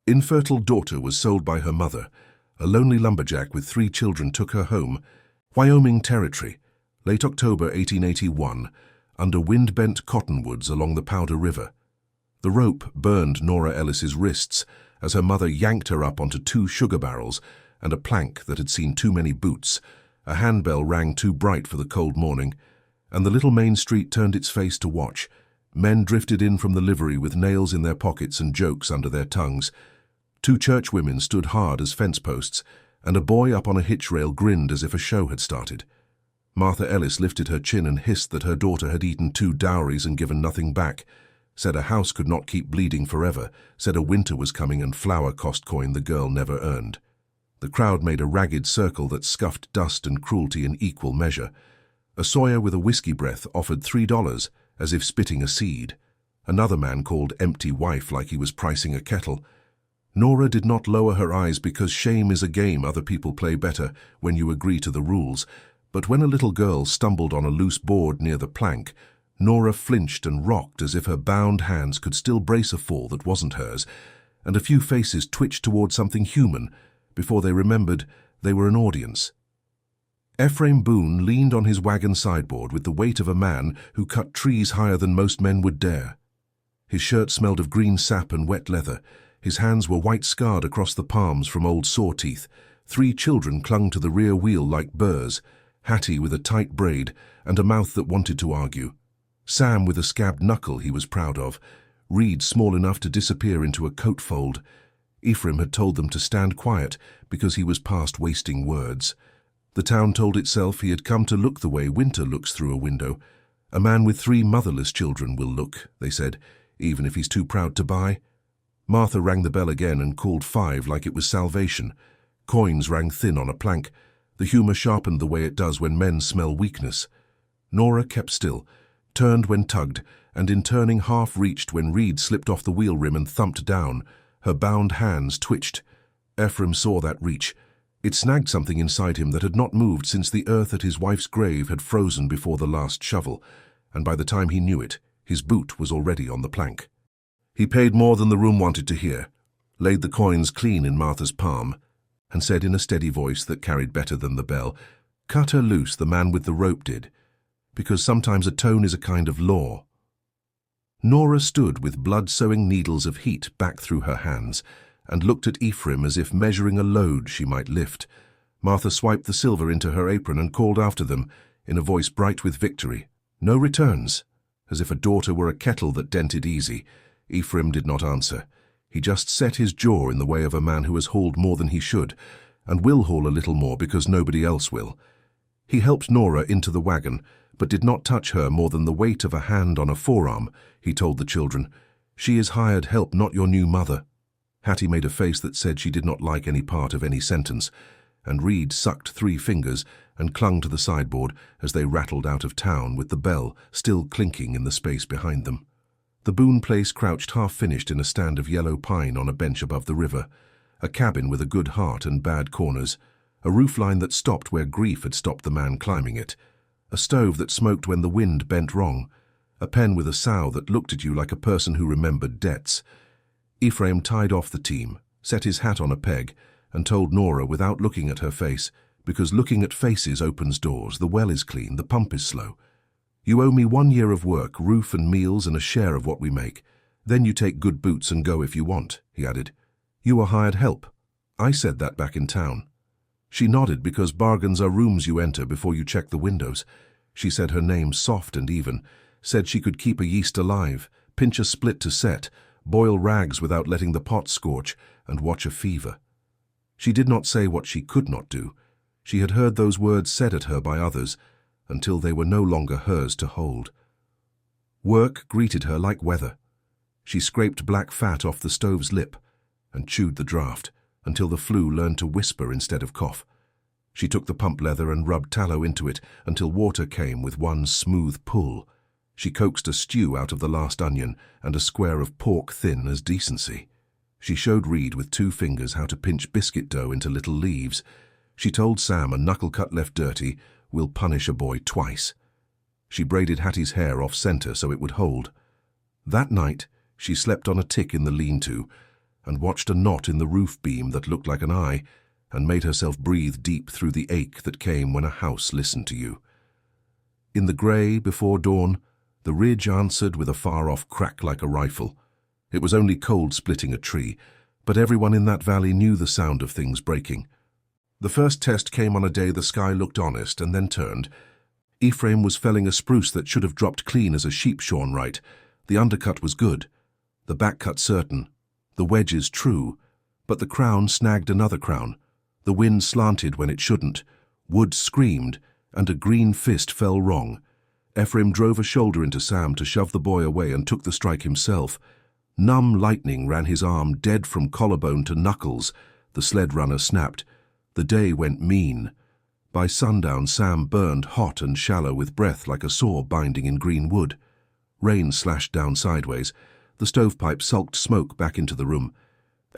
Infertile daughter was sold by her mother. A lonely lumberjack with 3 children took her home. Wyoming Territory, late October 1881, under wind-bent cottonwoods along the Powder River. The rope burned Nora Ellis's wrists as her mother yanked her up onto 2 sugar barrels and a plank that had seen too many boots. A handbell rang too bright for the cold morning, and the little main street turned its face to watch. Men drifted in from the livery with nails in their pockets and jokes under their tongues. 2 churchwomen stood hard as fence posts, and a boy up on a hitch rail grinned as if a show had started. Martha Ellis lifted her chin and hissed that her daughter had eaten 2 dowries and given nothing back, said a house could not keep bleeding forever, said a winter was coming and flour cost coin the girl never earned. The crowd made a ragged circle that scuffed dust and cruelty in equal measure. A sawyer with a whiskey breath offered $3, as if spitting a seed. Another man called empty wife like he was pricing a kettle. Nora did not lower her eyes because shame is a game other people play better when you agree to the rules, but when a little girl stumbled on a loose board near the plank, Nora flinched and rocked as if her bound hands could still brace a fall that wasn't hers, and a few faces twitched toward something human before they remembered they were an audience. Ephraim Boone leaned on his wagon sideboard with the weight of a man who cut trees higher than most men would dare. His shirt smelled of green sap and wet leather. His hands were white-scarred across the palms from old saw teeth. 3 children clung to the rear wheel like burrs, Hattie with a tight braid and a mouth that wanted to argue. Sam with a scabbed knuckle he was proud of. Reed small enough to disappear into a coat fold. Ephraim had told them to stand quiet because he was past wasting words. The town told itself he had come to look the way winter looks through a window. A man with 3 motherless children will look, they said, even if he's too proud to buy. Martha rang the bell again and called 5 like it was salvation. Coins rang thin on a plank. The humor sharpened the way it does when men smell weakness. Nora kept still, turned when tugged, and in turning half reached when Reed slipped off the wheel rim and thumped down. Her bound hands twitched. Ephraim saw that reach. It snagged something inside him that had not moved since the earth at his wife's grave had frozen before the last shovel, and by the time he knew it, his boot was already on the plank. He paid more than the room wanted to hear, laid the coins clean in Martha's palm, and said in a steady voice that carried better than the bell, "Cut her loose, the man with the rope did, because sometimes a tone is a kind of law." Nora stood with blood-sowing needles of heat back through her hands, and looked at Ephraim as if measuring a load she might lift. Martha swiped the silver into her apron and called after them, in a voice bright with victory, "No returns," as if a daughter were a kettle that dented easy. Ephraim did not answer. He just set his jaw in the way of a man who has hauled more than he should, and will haul a little more because nobody else will. He helped Nora into the wagon, but did not touch her more than the weight of a hand on a forearm. He told the children, "She is hired help, not your new mother." Hattie made a face that said she did not like any part of any sentence, and Reed sucked 3 fingers and clung to the sideboard as they rattled out of town with the bell still clinking in the space behind them. The Boone place crouched half-finished in a stand of yellow pine on a bench above the river, a cabin with a good heart and bad corners, a roofline that stopped where grief had stopped the man climbing it, a stove that smoked when the wind bent wrong, a pen with a sow that looked at you like a person who remembered debts. Ephraim tied off the team, set his hat on a peg, and told Nora without looking at her face, because looking at faces opens doors. "The well is clean, the pump is slow. You owe me 1 year of work, roof and meals and a share of what we make. Then you take good boots and go if you want," he added. "You are hired help. I said that back in town." She nodded because bargains are rooms you enter before you check the windows. She said her name soft and even, said she could keep a yeast alive, pinch a split to set, boil rags without letting the pot scorch, and watch a fever. She did not say what she could not do. She had heard those words said at her by others, until they were no longer hers to hold. Work greeted her like weather. She scraped black fat off the stove's lip and chewed the draft until the flu learned to whisper instead of cough. She took the pump leather and rubbed tallow into it until water came with one smooth pull. She coaxed a stew out of the last onion and a square of pork thin as decency. She showed Reed with 2 fingers how to pinch biscuit dough into little leaves. She told Sam a knuckle cut left dirty will punish a boy twice. She braided Hattie's hair off-center so it would hold. That night, she slept on a tick in the lean-to, and watched a knot in the roof beam that looked like an eye, and made herself breathe deep through the ache that came when a house listened to you. In the grey, before dawn, the ridge answered with a far-off crack like a rifle. It was only cold splitting a tree, but everyone in that valley knew the sound of things breaking. The first test came on a day the sky looked honest and then turned. Ephraim was felling a spruce that should have dropped clean as a sheep shorn right. The undercut was good, the back cut certain, the wedges true, but the crown snagged another crown. The wind slanted when it shouldn't, wood screamed, and a green fist fell wrong. Ephraim drove a shoulder into Sam to shove the boy away and took the strike himself. Numb lightning ran his arm dead from collarbone to knuckles. The sled runner snapped. The day went mean. By sundown, Sam burned hot and shallow with breath like a saw binding in green wood. Rain slashed down sideways. The stovepipe sulked smoke back into the room.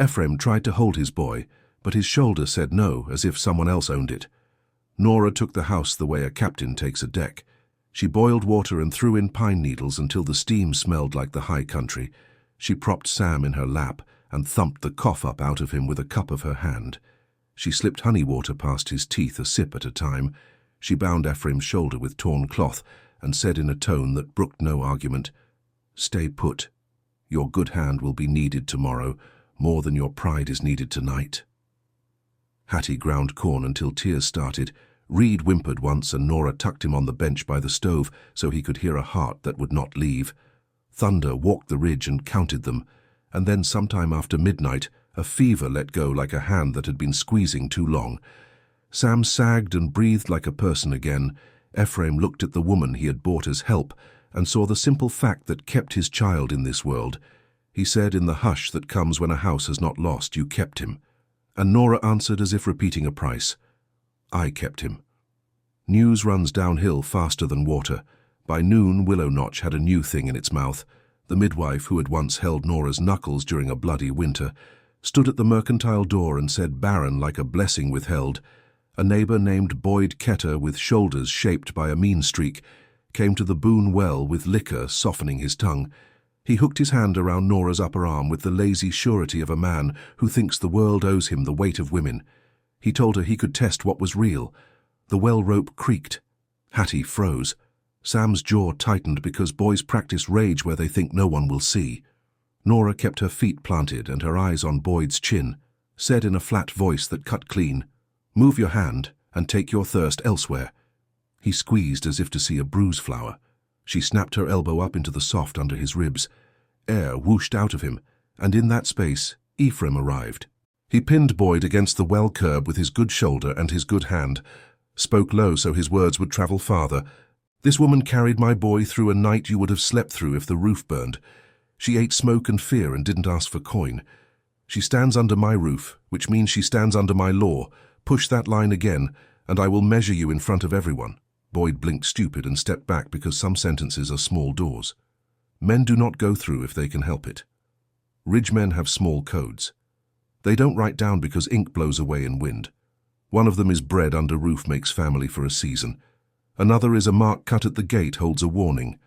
Ephraim tried to hold his boy, but his shoulder said no, as if someone else owned it. Nora took the house the way a captain takes a deck. She boiled water and threw in pine needles until the steam smelled like the high country. She propped Sam in her lap and thumped the cough up out of him with a cup of her hand. She slipped honey water past his teeth a sip at a time. She bound Ephraim's shoulder with torn cloth and said in a tone that brooked no argument, "Stay put. Your good hand will be needed tomorrow, more than your pride is needed tonight." Hattie ground corn until tears started. Reed whimpered once and Nora tucked him on the bench by the stove so he could hear a heart that would not leave. Thunder walked the ridge and counted them, and then sometime after midnight, a fever let go like a hand that had been squeezing too long. Sam sagged and breathed like a person again. Ephraim looked at the woman he had bought as help and saw the simple fact that kept his child in this world. He said in the hush that comes when a house has not lost, "You kept him." And Nora answered as if repeating a price, "I kept him." News runs downhill faster than water. By noon, Willow Notch had a new thing in its mouth. The midwife, who had once held Nora's knuckles during a bloody winter, stood at the mercantile door and said barren like a blessing withheld. A neighbor named Boyd Ketter, with shoulders shaped by a mean streak, came to the Boone well with liquor softening his tongue. He hooked his hand around Nora's upper arm with the lazy surety of a man who thinks the world owes him the weight of women. He told her he could test what was real. The well rope creaked. Hattie froze. Sam's jaw tightened because boys practice rage where they think no one will see. Nora kept her feet planted and her eyes on Boyd's chin, said in a flat voice that cut clean, "Move your hand and take your thirst elsewhere." He squeezed as if to see a bruise flower. She snapped her elbow up into the soft under his ribs. Air whooshed out of him, and in that space, Ephraim arrived. He pinned Boyd against the well curb with his good shoulder and his good hand, spoke low so his words would travel farther. "This woman carried my boy through a night you would have slept through if the roof burned. She ate smoke and fear and didn't ask for coin. She stands under my roof, which means she stands under my law. Push that line again, and I will measure you in front of everyone." Boyd blinked stupid and stepped back because some sentences are small doors. Men do not go through if they can help it. Ridgemen have small codes. They don't write down because ink blows away in wind. One of them is bread under roof makes family for a season. Another is a mark cut at the gate holds a warning.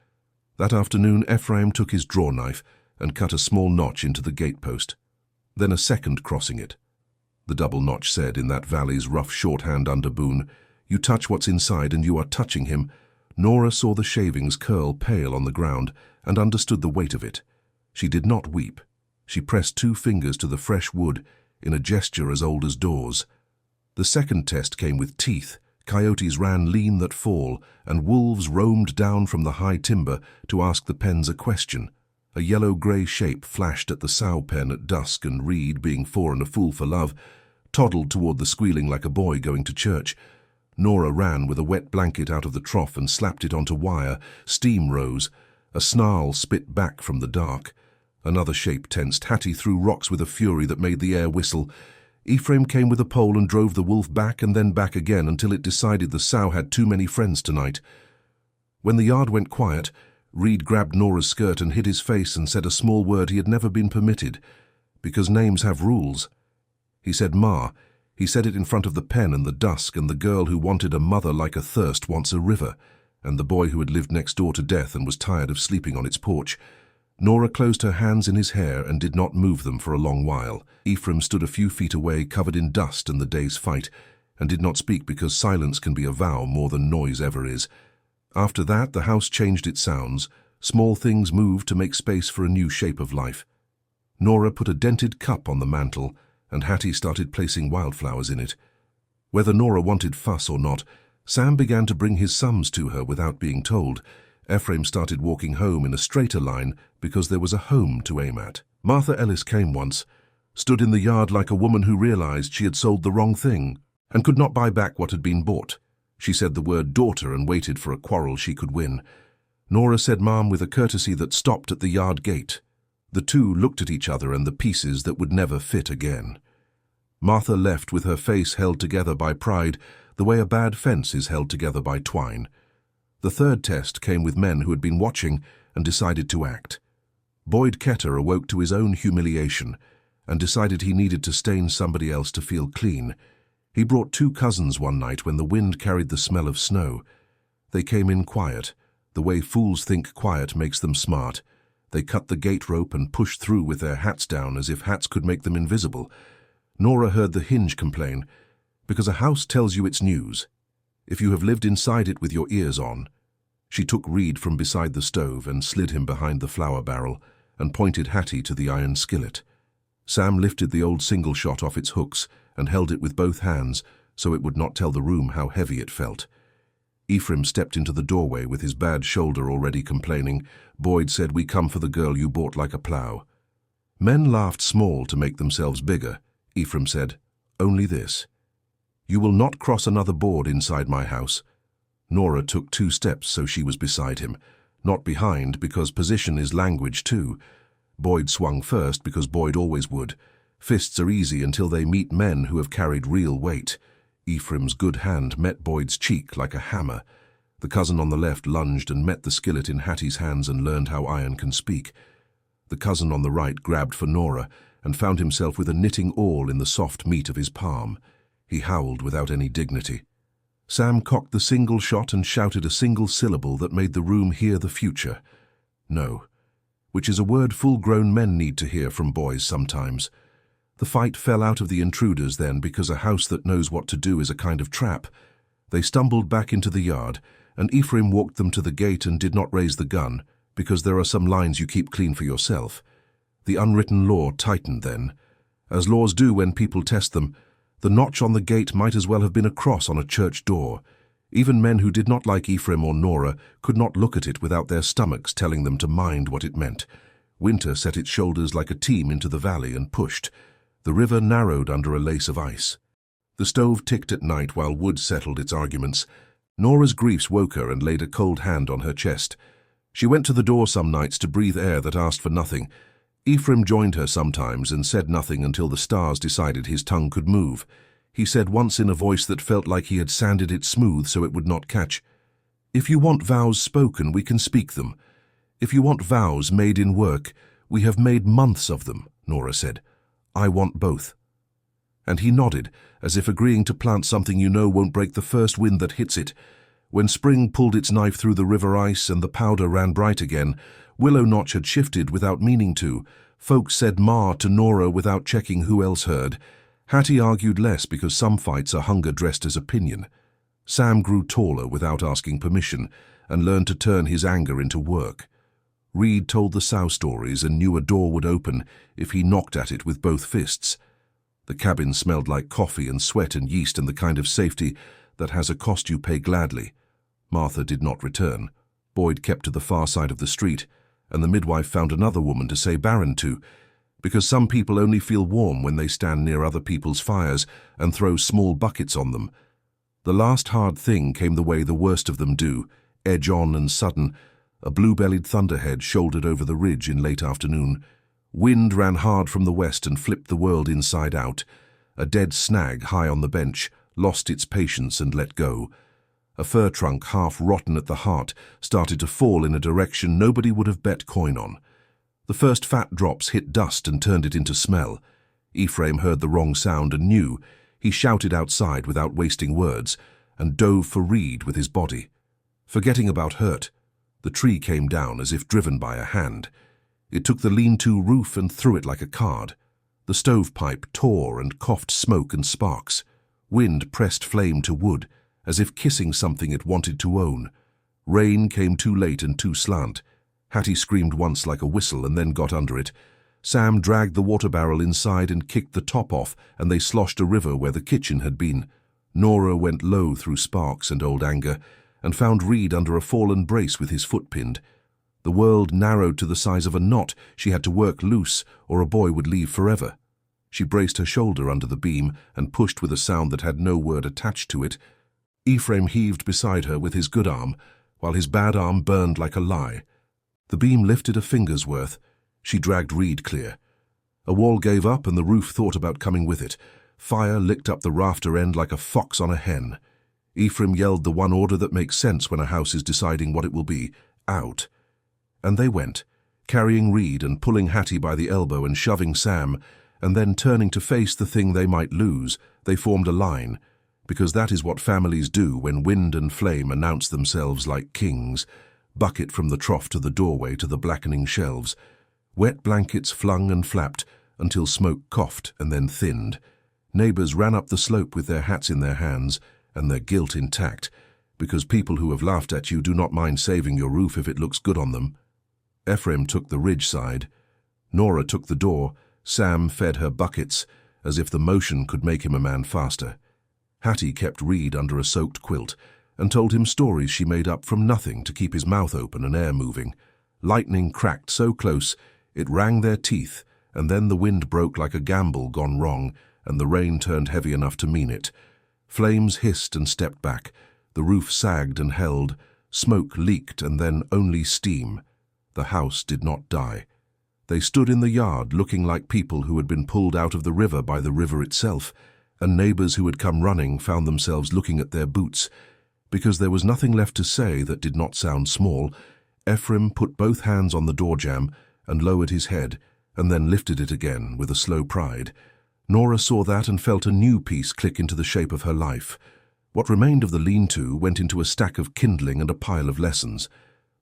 That afternoon, Ephraim took his draw knife and cut a small notch into the gatepost, then a second crossing it. The double notch said in that valley's rough shorthand under Boone, "You touch what's inside and you are touching him." Nora saw the shavings curl pale on the ground and understood the weight of it. She did not weep. She pressed 2 fingers to the fresh wood in a gesture as old as doors. The second test came with teeth. Coyotes ran lean that fall, and wolves roamed down from the high timber to ask the pens a question. A yellow-grey shape flashed at the sow pen at dusk, and Reed, being 4 and a fool for love, toddled toward the squealing like a boy going to church. Nora ran with a wet blanket out of the trough and slapped it onto wire. Steam rose. A snarl spit back from the dark. Another shape tensed. Hattie threw rocks with a fury that made the air whistle. Ephraim came with a pole and drove the wolf back and then back again until it decided the sow had too many friends tonight. When the yard went quiet, Reed grabbed Nora's skirt and hid his face and said a small word he had never been permitted, because names have rules. He said Ma. He said it in front of the pen and the dusk, and the girl who wanted a mother like a thirst wants a river, and the boy who had lived next door to death and was tired of sleeping on its porch. Nora closed her hands in his hair and did not move them for a long while. Ephraim stood a few feet away, covered in dust and the day's fight, and did not speak because silence can be a vow more than noise ever is. After that, the house changed its sounds. Small things moved to make space for a new shape of life. Nora put a dented cup on the mantel, and Hattie started placing wildflowers in it. Whether Nora wanted fuss or not, Sam began to bring his sums to her without being told. Ephraim started walking home in a straighter line because there was a home to aim at. Martha Ellis came once, stood in the yard like a woman who realized she had sold the wrong thing and could not buy back what had been bought. She said the word daughter and waited for a quarrel she could win. Nora said Mom with a courtesy that stopped at the yard gate. The two looked at each other and the pieces that would never fit again. Martha left with her face held together by pride, the way a bad fence is held together by twine. The third test came with men who had been watching and decided to act. Boyd Ketter awoke to his own humiliation and decided he needed to stain somebody else to feel clean. He brought 2 cousins one night when the wind carried the smell of snow. They came in quiet, the way fools think quiet makes them smart. They cut the gate rope and pushed through with their hats down as if hats could make them invisible. Nora heard the hinge complain, because a house tells you its news, if you have lived inside it with your ears on. She took Reed from beside the stove and slid him behind the flour barrel and pointed Hattie to the iron skillet. Sam lifted the old single shot off its hooks and held it with both hands so it would not tell the room how heavy it felt. Ephraim stepped into the doorway with his bad shoulder already complaining. Boyd said, "We come for the girl you bought like a plow." Men laughed small to make themselves bigger. Ephraim said, "Only this. You will not cross another board inside my house." Nora took 2 steps so she was beside him, not behind because position is language too. Boyd swung first because Boyd always would. Fists are easy until they meet men who have carried real weight. Ephraim's good hand met Boyd's cheek like a hammer. The cousin on the left lunged and met the skillet in Hattie's hands and learned how iron can speak. The cousin on the right grabbed for Nora and found himself with a knitting awl in the soft meat of his palm. He howled without any dignity. Sam cocked the single shot and shouted a single syllable that made the room hear the future. No, which is a word full-grown men need to hear from boys sometimes. The fight fell out of the intruders then because a house that knows what to do is a kind of trap. They stumbled back into the yard, and Ephraim walked them to the gate and did not raise the gun, because there are some lines you keep clean for yourself. The unwritten law tightened then. As laws do when people test them, the notch on the gate might as well have been a cross on a church door. Even men who did not like Ephraim or Nora could not look at it without their stomachs telling them to mind what it meant. Winter set its shoulders like a team into the valley and pushed. The river narrowed under a lace of ice. The stove ticked at night while wood settled its arguments. Nora's griefs woke her and laid a cold hand on her chest. She went to the door some nights to breathe air that asked for nothing. Ephraim joined her sometimes and said nothing until the stars decided his tongue could move. He said once in a voice that felt like he had sanded it smooth so it would not catch, "If you want vows spoken, we can speak them. If you want vows made in work, we have made months of them," Nora said. "I want both." And he nodded, as if agreeing to plant something you know won't break the first wind that hits it. When spring pulled its knife through the river ice and the powder ran bright again, Willow Notch had shifted without meaning to. Folks said "ma" to Nora without checking who else heard. Hattie argued less because some fights are hunger dressed as opinion. Sam grew taller without asking permission and learned to turn his anger into work. Reed told the sow stories and knew a door would open if he knocked at it with both fists. The cabin smelled like coffee and sweat and yeast and the kind of safety that has a cost you pay gladly. Martha did not return. Boyd kept to the far side of the street, and the midwife found another woman to say Baron to, because some people only feel warm when they stand near other people's fires and throw small buckets on them. The last hard thing came the way the worst of them do, edge-on and sudden. A blue-bellied thunderhead shouldered over the ridge in late afternoon. Wind ran hard from the west and flipped the world inside out. A dead snag high on the bench lost its patience and let go. A fir trunk half rotten at the heart started to fall in a direction nobody would have bet coin on. The first fat drops hit dust and turned it into smell. Ephraim heard the wrong sound and knew. He shouted outside without wasting words and dove for Reed with his body. Forgetting about hurt, the tree came down as if driven by a hand. It took the lean-to roof and threw it like a card. The stovepipe tore and coughed smoke and sparks. Wind pressed flame to wood, as if kissing something it wanted to own. Rain came too late and too slant. Hattie screamed once like a whistle and then got under it. Sam dragged the water barrel inside and kicked the top off, and they sloshed a river where the kitchen had been. Nora went low through sparks and old anger, and found Reed under a fallen brace with his foot pinned. The world narrowed to the size of a knot she had to work loose, or a boy would leave forever. She braced her shoulder under the beam and pushed with a sound that had no word attached to it. Ephraim heaved beside her with his good arm, while his bad arm burned like a lie. The beam lifted a finger's worth. She dragged Reed clear. A wall gave up and the roof thought about coming with it. Fire licked up the rafter end like a fox on a hen. Ephraim yelled the one order that makes sense when a house is deciding what it will be: out. And they went, carrying Reed and pulling Hattie by the elbow and shoving Sam, and then turning to face the thing they might lose. They formed a line, because that is what families do when wind and flame announce themselves like kings. Bucket from the trough to the doorway to the blackening shelves. Wet blankets flung and flapped until smoke coughed and then thinned. Neighbors ran up the slope with their hats in their hands and their guilt intact, because people who have laughed at you do not mind saving your roof if it looks good on them. Ephraim took the ridge side. Nora took the door. Sam fed her buckets, as if the motion could make him a man faster. Hattie kept Reed under a soaked quilt and told him stories she made up from nothing to keep his mouth open and air moving. Lightning cracked so close it rang their teeth, and then the wind broke like a gamble gone wrong, and the rain turned heavy enough to mean it. Flames hissed and stepped back. The roof sagged and held. Smoke leaked and then only steam. The house did not die. They stood in the yard looking like people who had been pulled out of the river by the river itself, and neighbors who had come running found themselves looking at their boots. Because there was nothing left to say that did not sound small, Ephraim put both hands on the door jamb and lowered his head, and then lifted it again with a slow pride. Nora saw that and felt a new piece click into the shape of her life. What remained of the lean-to went into a stack of kindling and a pile of lessons.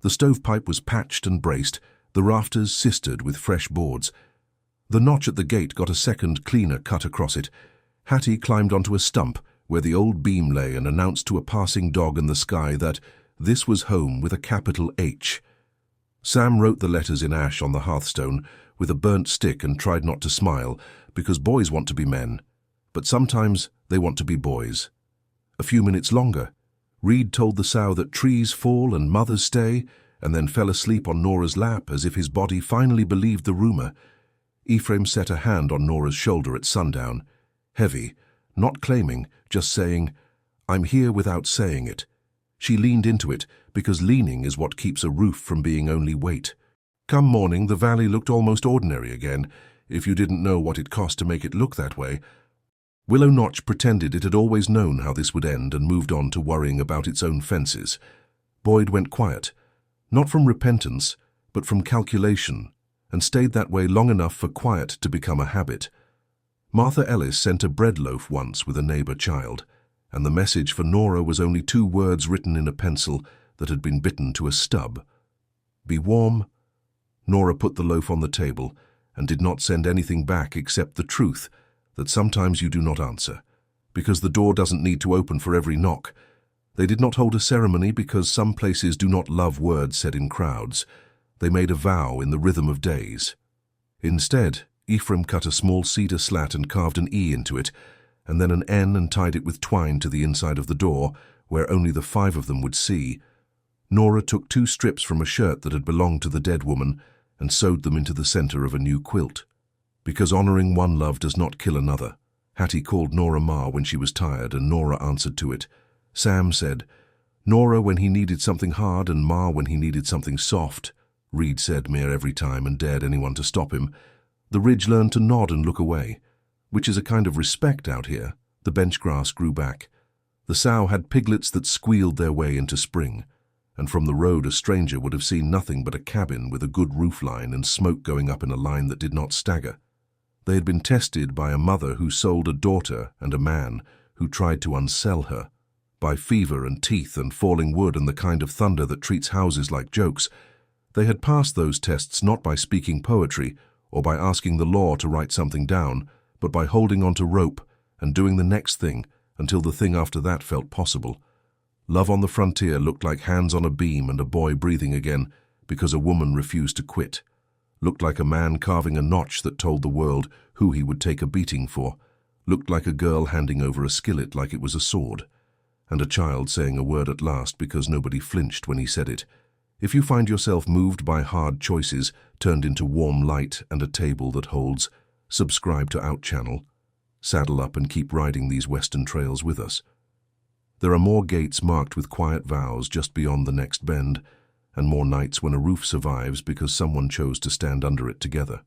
The stovepipe was patched and braced, the rafters sistered with fresh boards. The notch at the gate got a second, cleaner cut across it. Hattie climbed onto a stump where the old beam lay and announced to a passing dog in the sky that this was home with a capital H. Sam wrote the letters in ash on the hearthstone with a burnt stick and tried not to smile, because boys want to be men, but sometimes they want to be boys. A few minutes longer, Reed told the sow that trees fall and mothers stay, and then fell asleep on Nora's lap as if his body finally believed the rumor. Ephraim set a hand on Nora's shoulder at sundown, heavy, not claiming, just saying, "I'm here," without saying it. She leaned into it, because leaning is what keeps a roof from being only weight. Come morning, the valley looked almost ordinary again, if you didn't know what it cost to make it look that way. Willow Notch pretended it had always known how this would end and moved on to worrying about its own fences. Boyd went quiet, not from repentance, but from calculation, and stayed that way long enough for quiet to become a habit. Martha Ellis sent a bread loaf once with a neighbor child, and the message for Nora was only 2 words written in a pencil that had been bitten to a stub. Be warm. Nora put the loaf on the table and did not send anything back except the truth that sometimes you do not answer, because the door doesn't need to open for every knock. They did not hold a ceremony because some places do not love words said in crowds. They made a vow in the rhythm of days. Instead, Ephraim cut a small cedar slat and carved an E into it, and then an N and tied it with twine to the inside of the door, where only the 5 of them would see. Nora took 2 strips from a shirt that had belonged to the dead woman and sewed them into the center of a new quilt. Because honoring one love does not kill another. Hattie called Nora Ma when she was tired, and Nora answered to it. Sam said, Nora when he needed something hard and Ma when he needed something soft. Reed said mere every time and dared anyone to stop him. The ridge learned to nod and look away, which is a kind of respect out here. The bench grass grew back. The sow had piglets that squealed their way into spring, and from the road a stranger would have seen nothing but a cabin with a good roof line and smoke going up in a line that did not stagger. They had been tested by a mother who sold a daughter and a man who tried to unsell her, by fever and teeth and falling wood and the kind of thunder that treats houses like jokes. They had passed those tests not by speaking poetry or by asking the law to write something down, but by holding onto rope and doing the next thing until the thing after that felt possible. Love on the frontier looked like hands on a beam and a boy breathing again because a woman refused to quit. Looked like a man carving a notch that told the world who he would take a beating for. Looked like a girl handing over a skillet like it was a sword. And a child saying a word at last because nobody flinched when he said it. If you find yourself moved by hard choices turned into warm light and a table that holds, subscribe to Out Channel. Saddle up and keep riding these western trails with us. There are more gates marked with quiet vows just beyond the next bend, and more nights when a roof survives because someone chose to stand under it together.